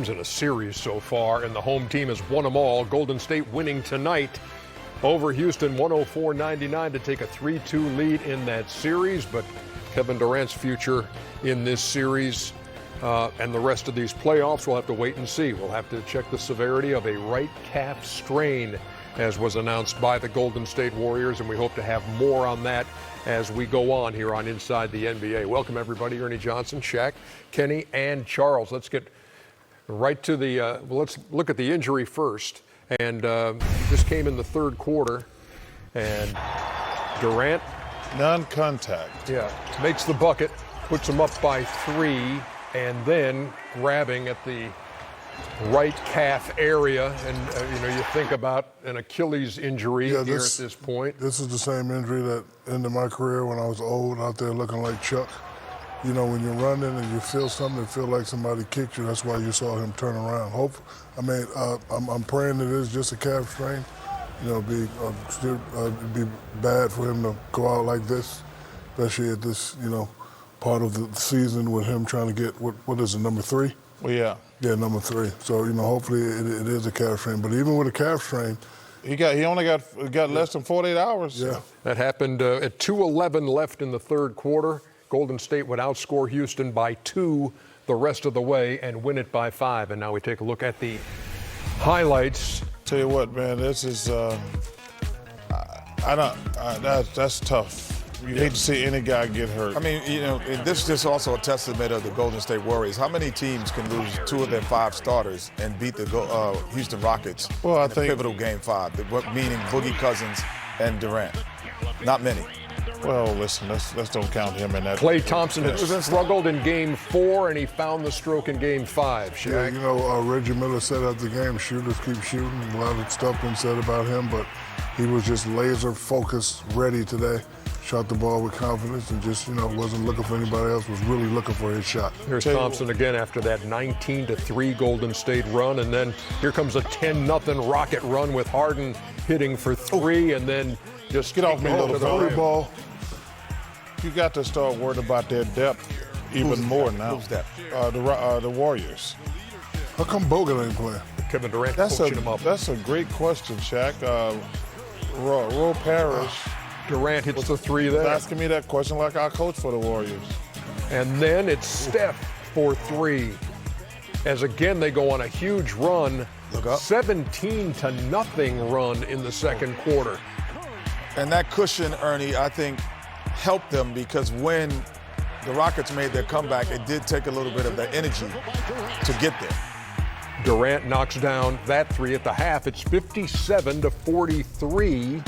games in a series so far, and the home team has won them all. Golden State winning tonight over Houston 104-99 to take a 3-2 lead in that series. But Kevin Durant's future in this series and the rest of these playoffs, we'll have to wait and see. We'll have to check the severity of a right calf strain, as was announced by the Golden State Warriors, and we hope to have more on that as we go on here on Inside the NBA. Welcome, everybody. Ernie Johnson, Shaq, Kenny, and Charles. Let's get right to the let's look at the injury first. And this came in the third quarter, and Durant, non-contact, makes the bucket, puts them up by 3, and then grabbing at the right calf area. And you think about an Achilles injury here at this point. This is the same injury that ended my career when I was old, out there looking like Chuck. You know, when you're running and you feel something, it feels like somebody kicked you. That's why you saw him turn around. I'm praying it is just a calf strain. You know, it'd be bad for him to go out like this, especially at this, part of the season with him trying to get, what is it, number 3? Well, yeah. Yeah, number 3. So, hopefully it is a calf strain. But even with a calf strain, he only got less than 48 hours. Yeah. That happened at 2:11 left in the third quarter. Golden State would outscore Houston by 2 the rest of the way and win it by 5. And now we take a look at the highlights. Tell you what, man, this is that's tough. You hate to see any guy get hurt. I mean, this is just also a testament of the Golden State Warriors. How many teams can lose 2 of their 5 starters and beat the Houston Rockets in a pivotal Game 5? Meaning Boogie Cousins and Durant. Not many. Well, listen, let's don't count him in that. Klay Thompson has struggled in Game 4, and he found the stroke in Game 5. Shaq. Yeah, Reggie Miller said after the game, shooters keep shooting. A lot of stuff been said about him, but he was just laser focused, ready today. Shot the ball with confidence and just, wasn't looking for anybody else, was really looking for his shot. Here's Thompson again after that 19-3 Golden State run, and then here comes a 10-0 Rocket run with Harden hitting for 3, and then just get off me, little ball. You got to start worrying about their depth even more now. Who's that? The Warriors. How come Bogut ain't playing? Kevin Durant coaching him up. That's a great question, Shaq. Roe Parrish. Durant hits the 3 there. Asking me that question like our coach for the Warriors. And then it's Steph for 3. As again they go on a huge run. 17-0 run in the second quarter. And that cushion, Ernie, I think helped them because when the Rockets made their comeback, it did take a little bit of the energy to get there. Durant knocks down that 3 at the half. It's 57-43.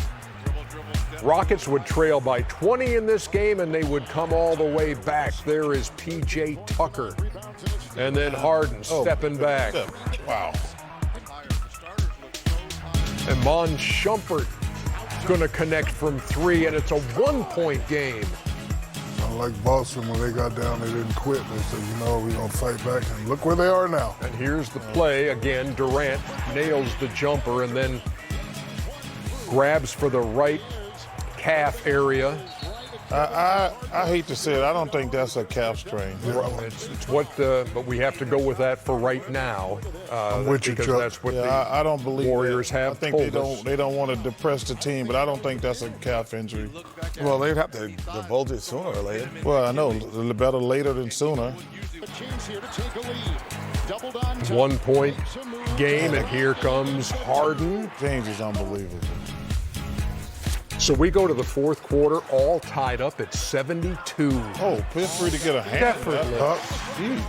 Rockets would trail by 20 in this game, and they would come all the way back. There is P.J. Tucker. And then Harden stepping back. Wow. And Mon Shumpert going to connect from 3, and it's a 1-point game. Like Boston, when they got down, they didn't quit. They said, we're going to fight back, and look where they are now. And here's the play. Again, Durant nails the jumper and then grabs for the right calf area. I hate to say it. I don't think that's a calf strain. It's what, but we have to go with that for right now. Because that's what I don't believe Warriors have. I think they don't want to depress the team, but I don't think that's a calf injury. Well, they'd have to divulge it sooner or later. Well, I know better later than sooner. 1-point game, and here comes Harden. James is unbelievable. So we go to the fourth quarter, all tied up at 72. Oh, feel free to get a hand. Definitely. Jeez.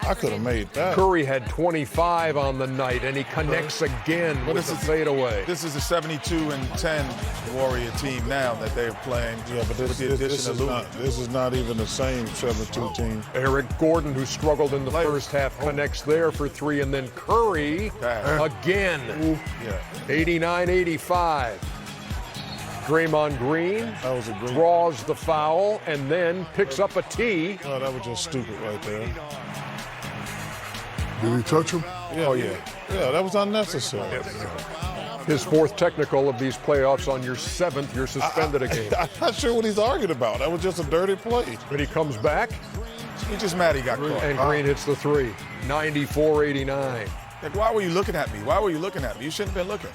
I could have made that. Curry had 25 on the night, and he connects again with the fadeaway. This is a 72-10 Warrior team now that they're playing. Yeah, but this is not even the same 72 team. Eric Gordon, who struggled in the first half, connects there for 3, and then Curry again. 89-85. Draymond Green draws the foul and then picks up a tee. Oh, that was just stupid right there. Did he touch him? Yeah, yeah, that was unnecessary. His 4th technical of these playoffs. On your 7th, you're suspended a game. I'm not sure what he's arguing about. That was just a dirty play. But he comes back. He's just mad he got caught. And Green hits the three. 94-89. Like, why were you looking at me? Why were you looking at me? You shouldn't have been looking.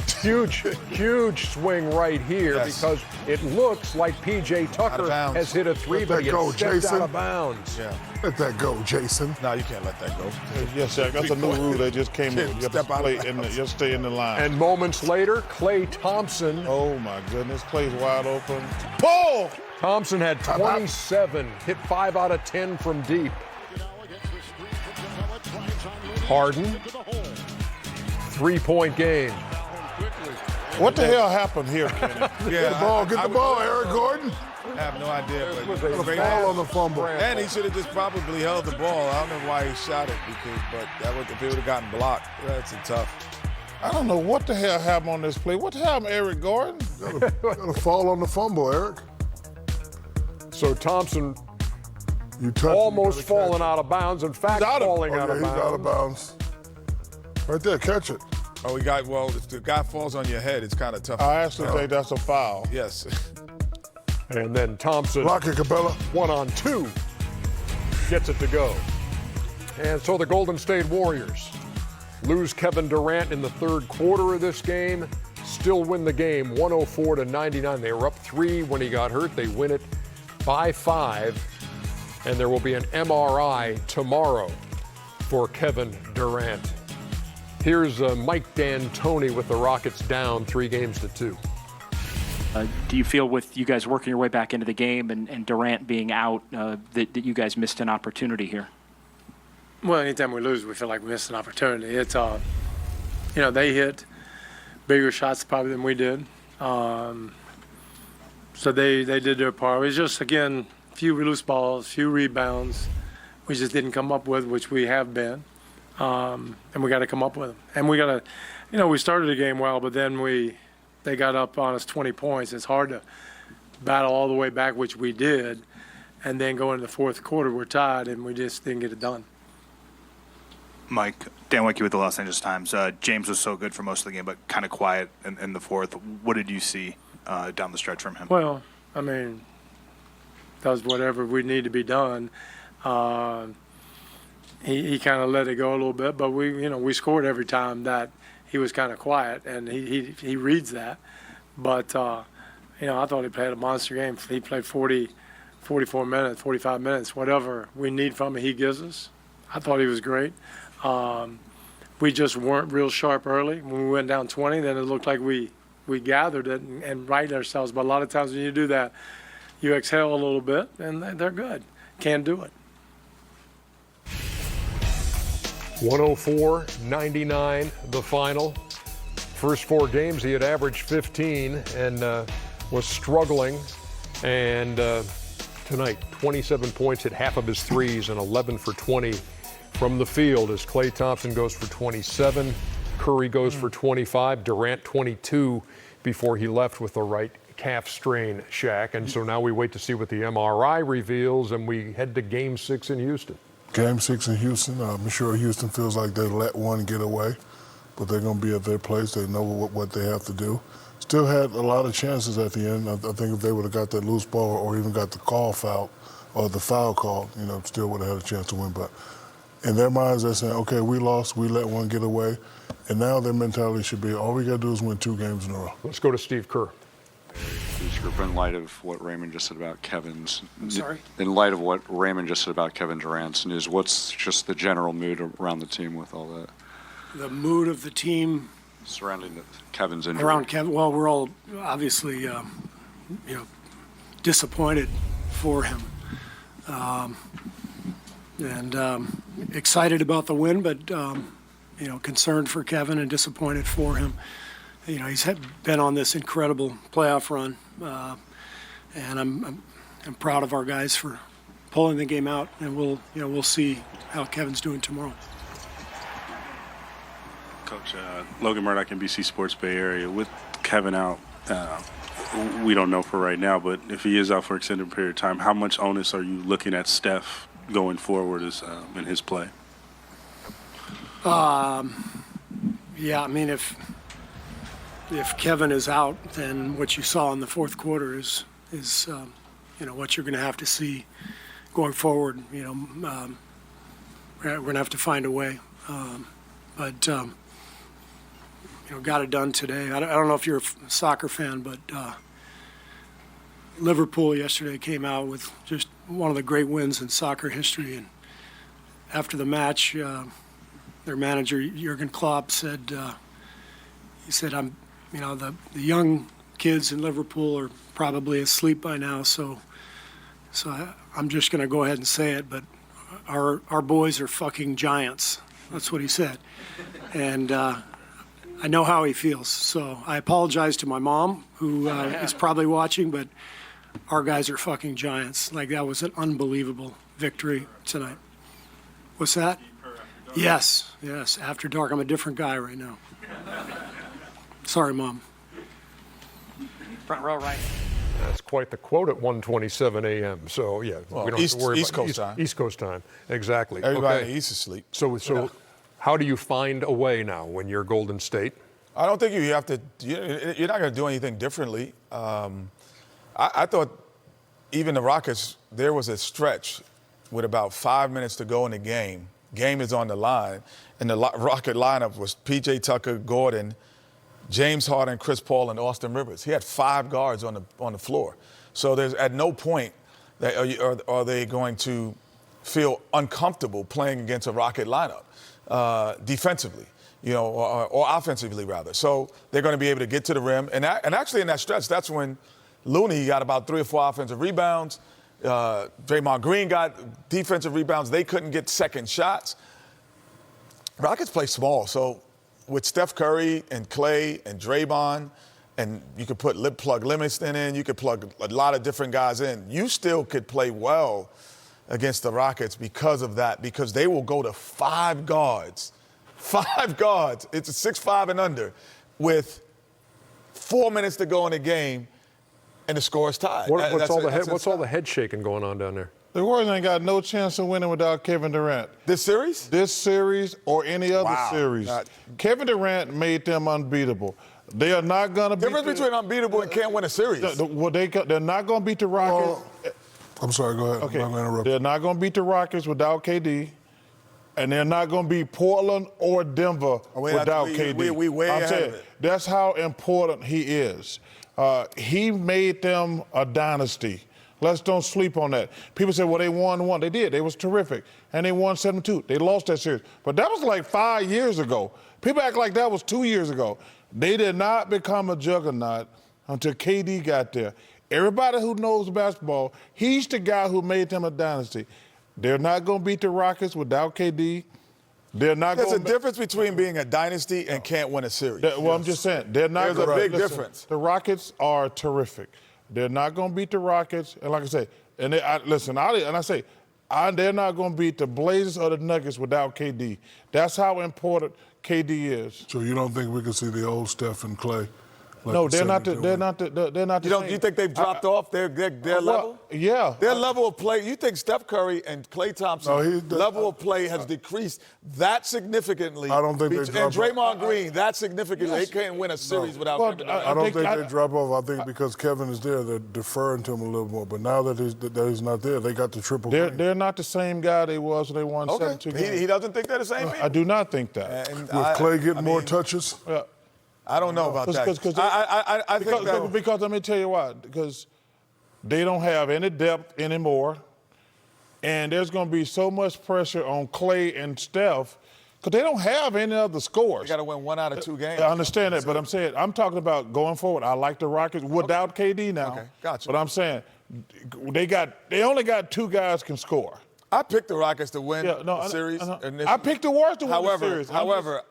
Huge swing right here because it looks like P.J. Tucker has hit a three, but he stepped out of bounds. Yeah. Let that go, Jason. No, you can't let that go. Yes, Shaq. That's a new rule they just came in. You have to just stay in the line. And moments later, Klay Thompson. Oh, my goodness. Clay's wide open. Pull! Thompson had 27, hit 5 out of 10 from deep. Harden, 3-point game. What the hell happened here, Kenny? Get the ball, Eric Gordon. I have no idea. But It was a great ball on the fumble. And he should have just probably held the ball. I don't know why he shot it, but that would, if it would have gotten blocked, that's tough. I don't know what the hell happened on this play. What happened, Eric Gordon? Got to fall on the fumble, Eric. So Thompson You almost falling out of bounds. In fact, falling out of he's bounds. out of bounds. Right there, catch it. Oh, if the guy falls on your head, it's kind of tough. I actually think that's a foul. Yes. And then Thompson, Block it, Capella. 1-on-2, gets it to go. And so the Golden State Warriors lose Kevin Durant in the third quarter of this game, still win the game 104-99. They were up 3 when he got hurt. They win it by 5. And there will be an MRI tomorrow for Kevin Durant. Here's Mike D'Antoni with the Rockets down 3-2. Do you feel with you guys working your way back into the game and Durant being out that you guys missed an opportunity here? Well, anytime we lose, we feel like we missed an opportunity. It's, they hit bigger shots probably than we did. So they did their part. It was just, again, few loose balls, few rebounds we just didn't come up with, which we have been. And we got to come up with them. And we got to, we started the game well, but then they got up on us 20 points. It's hard to battle all the way back, which we did, and then go into the fourth quarter, we're tied, and we just didn't get it done. Mike, Dan Wicke with the Los Angeles Times. James was so good for most of the game, but kind of quiet in the fourth. What did you see down the stretch from him? Well, does whatever we need to be done. He kind of let it go a little bit, but we scored every time that he was kind of quiet, and he reads that. But I thought he played a monster game. He played 44 minutes, 45 minutes, whatever we need from him, he gives us. I thought he was great. We just weren't real sharp early. When we went down 20, then it looked like we gathered it and righted ourselves. But a lot of times when you do that, you exhale a little bit, and they're good. Can't do it. 104-99, the final. First 4 games, he had averaged 15 and was struggling. And tonight, 27 points, hit half of his threes, and 11 for 20 from the field as Klay Thompson goes for 27, Curry goes for 25, Durant 22 before he left with the right calf strain, Shaq. And so now we wait to see what the MRI reveals, and we head to Game 6 in Houston. Game 6 in Houston. I'm sure Houston feels like they let one get away, but they're going to be at their place. They know what they have to do. Still had a lot of chances at the end. I think if they would have got that loose ball or even got the foul call, still would have had a chance to win. But in their minds, they're saying, okay, we lost, we let one get away. And now their mentality should be, all we got to do is win 2 games in a row. Let's go to Steve Kerr. In light of what Raymond just said about Kevin's, Sorry? in light of what Raymond just said about Kevin Durant's news, what's just the general mood around the team with all that? The mood of the team surrounding Kevin's injury. Around Kevin, well, we're all obviously, disappointed for him, and excited about the win, but concerned for Kevin and disappointed for him. He's been on this incredible playoff run, and I'm proud of our guys for pulling the game out, and we'll see how Kevin's doing tomorrow. Coach, Logan Murdoch, NBC Sports Bay Area. With Kevin out, we don't know for right now, but if he is out for an extended period of time, how much onus are you looking at Steph going forward in his play? If Kevin is out, then what you saw in the fourth quarter is what you're going to have to see going forward, we're going to have to find a way. But got it done today. I don't know if you're a soccer fan, but Liverpool yesterday came out with just one of the great wins in soccer history. And after the match, their manager Jurgen Klopp said, he said, the young kids in Liverpool are probably asleep by now, so I'm just going to go ahead and say it, but our boys are fucking giants. That's what he said. And I know how he feels. So I apologize to my mom, who is probably watching, but our guys are fucking giants. Like, that was an unbelievable victory tonight. What's that? Yes, after dark. I'm a different guy right now. Sorry, Mom. Front row right. That's quite the quote at 1:27 a.m. So, yeah, well, we don't have to worry East about Coast time. East Coast time, exactly. Everybody in the East is asleep. So how do you find a way now when you're Golden State? I don't think you have to. You're not going to do anything differently. I thought even the Rockets, there was a stretch with about 5 minutes to go in the game. Game is on the line, and the Rocket lineup was P.J. Tucker, Gordon, James Harden, Chris Paul, and Austin Rivers. He had 5 guards on the floor. So there's at no point that are they going to feel uncomfortable playing against a Rocket lineup defensively, or offensively rather. So they're going to be able to get to the rim. And actually in that stretch, that's when Looney got about 3 or 4 offensive rebounds. Draymond Green got defensive rebounds. They couldn't get second shots. Rockets play small, so with Steph Curry and Klay and Draymond, and you could plug Livingston in, you could plug a lot of different guys in, you still could play well against the Rockets because of that, because they will go to 5 guards. 5 guards. It's a 6'5" and under with 4 minutes to go in the game, and the score is tied. What's all the head shaking going on down there? The Warriors ain't got no chance of winning without Kevin Durant. This series? This series or any other series. Not... Kevin Durant made them unbeatable. They are not going to beat... Difference between unbeatable and can't win a series. They're not going to beat the Rockets. I'm sorry, go ahead. Okay. I'm going to interrupt. They're not going to beat the Rockets without KD. And they're not going to beat Portland or Denver without KD. We way ahead of it. That's how important he is. He made them a dynasty. Let's don't sleep on that. People say, well, they won one. They did. They was terrific. And they won 7-2. They lost that series. But that was like 5 years ago. People act like that was 2 years ago. They did not become a juggernaut until KD got there. Everybody who knows basketball, he's the guy who made them a dynasty. They're not going to beat the Rockets without KD. They're not. There's a difference between being a dynasty and can't win a series. I'm just saying. They're not. There's a big difference. The Rockets are terrific. They're not going to beat the Rockets, and like I say, they're not going to beat the Blazers or the Nuggets without KD. That's how important KD is. So you don't think we can see the old Steph and Klay? No, they're not the same. You think they've dropped off their level? Yeah. Their level of play. You think Steph Curry and Klay Thompson level of play has decreased that significantly? I don't think they drop off. And Draymond Green, that significantly. Yes. They can't win a series without Kevin. I don't think they drop off. I think because Kevin is there, they're deferring to him a little more. But now that he's not there, they got the triple. They're not the same guy they was when they won 7-2 games. He doesn't think they're the same people? I do not think that. With Klay getting more touches? I don't know about that. Because let me tell you why. Because they don't have any depth anymore, and there's going to be so much pressure on Klay and Steph because they don't have any other scores. They got to win 1 out of 2 games. I understand that, but I'm talking about going forward. I like the Rockets without KD now. Okay, gotcha. But I'm saying they only got 2 guys can score. I picked the Rockets to win the series. I picked the Warriors to win the series. However,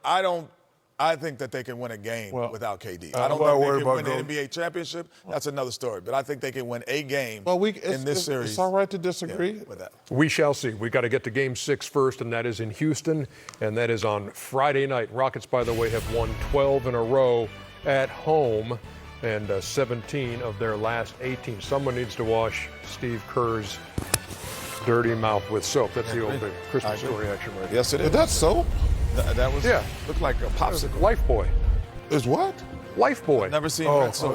I think that they can win a game without KD. I don't think they can win the NBA championship. That's another story. But I think they can win a game in this series. It's all right to disagree. With that. We shall see. We got to get to Game 6 first, and that is in Houston, and that is on Friday night. Rockets, by the way, have won 12 in a row at home and 17 of their last 18. Someone needs to wash Steve Kerr's dirty mouth with soap. That's the old Christmas story action right there. Yes, it is. Is that soap? That was looked like a popsicle. Life Boy. Is what? Life Boy. Never seen red soap.